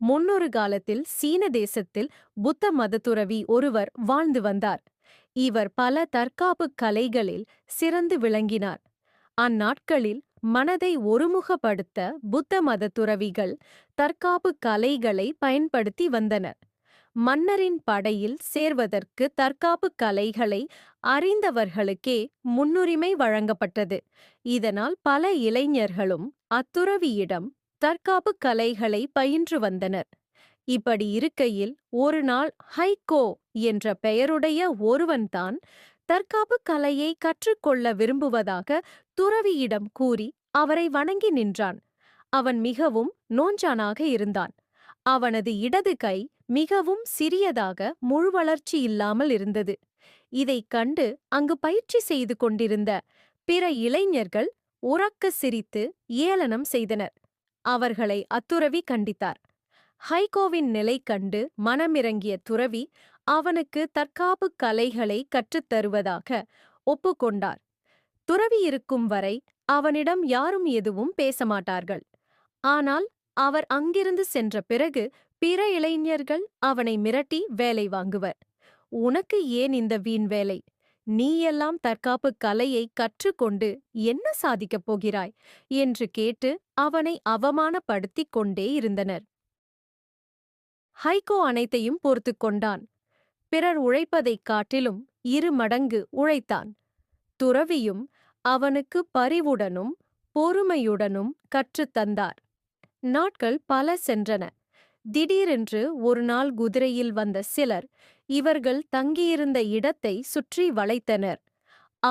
முன்னொரு காலத்தில் சீன தேசத்தில் புத்த மதத்துறவி ஒருவர் வாழ்ந்து வந்தார். இவர் பல தற்காப்பு கலைகளில் சிறந்து விளங்கினார். அந்நாட்களில் மனதை ஒருமுகப்படுத்த புத்த மதத்துறவிகள் தற்காப்பு கலைகளை பயன்படுத்தி வந்தனர். மன்னரின் படையில் சேர்வதற்கு தற்காப்பு கலைகளை அறிந்தவர்களுக்கே முன்னுரிமை வழங்கப்பட்டது. இதனால் பல இளைஞர்களும் அத்துறவியிடம் தற்காப்பு கலைகளை பயின்று வந்தனர். இப்படி இருக்கையில் ஒரு நாள் ஹைகோ என்ற பெயருடைய ஒருவன்தான் தற்காப்பு கலையை கற்றுக்கொள்ள விரும்புவதாக துறவியிடம் கூறி அவரை வணங்கி நின்றான். அவன் மிகவும் நோஞ்சானாக இருந்தான். அவனது இடது கை மிகவும் சிறியதாக முழுவளர்ச்சி இல்லாமல் இருந்தது. இதைக் கண்டு அங்கு பயிற்சி செய்து கொண்டிருந்த பிற இளைஞர்கள் உரக்க சிரித்து ஏளனம் செய்தனர். அவர்களை அத்துறவி கண்டித்தார். ஹைகோவின் நிலை கண்டு மனமிரங்கிய துறவி அவனுக்கு தற்காப்பு கலைகளை கற்றுத்தருவதாக ஒப்புக்கொண்டார். துறவி இருக்கும் வரை அவனிடம் யாரும் எதுவும் பேசமாட்டார்கள். ஆனால் அவர் அங்கிருந்து சென்ற பிறகு பிற இளைஞர்கள் அவனை மிரட்டி வேலை வாங்குவர். உனக்கு ஏன் இந்த வீண் வேலை? நீயெல்லாம் தற்காப்பு கலையை கற்றுக்கொண்டு என்ன சாதிக்கப் போகிறாய் என்று கேட்டு அவனை அவமானப்படுத்திக் கொண்டே இருந்தனர். ஹைகோ அனைத்தையும் பொறுத்து கொண்டான். பிறர் உழைப்பதைக் காட்டிலும் 2 மடங்கு உழைத்தான். துறவியும் அவனுக்கு பரிவுடனும் பொறுமையுடனும் கற்றுத்தந்தார். நாட்கள் பல சென்றன. திடீரென்று ஒரு நாள் குதிரையில் வந்த சிலர் இவர்கள் தங்கியிருந்த இடத்தை சுற்றி வளைத்தனர்.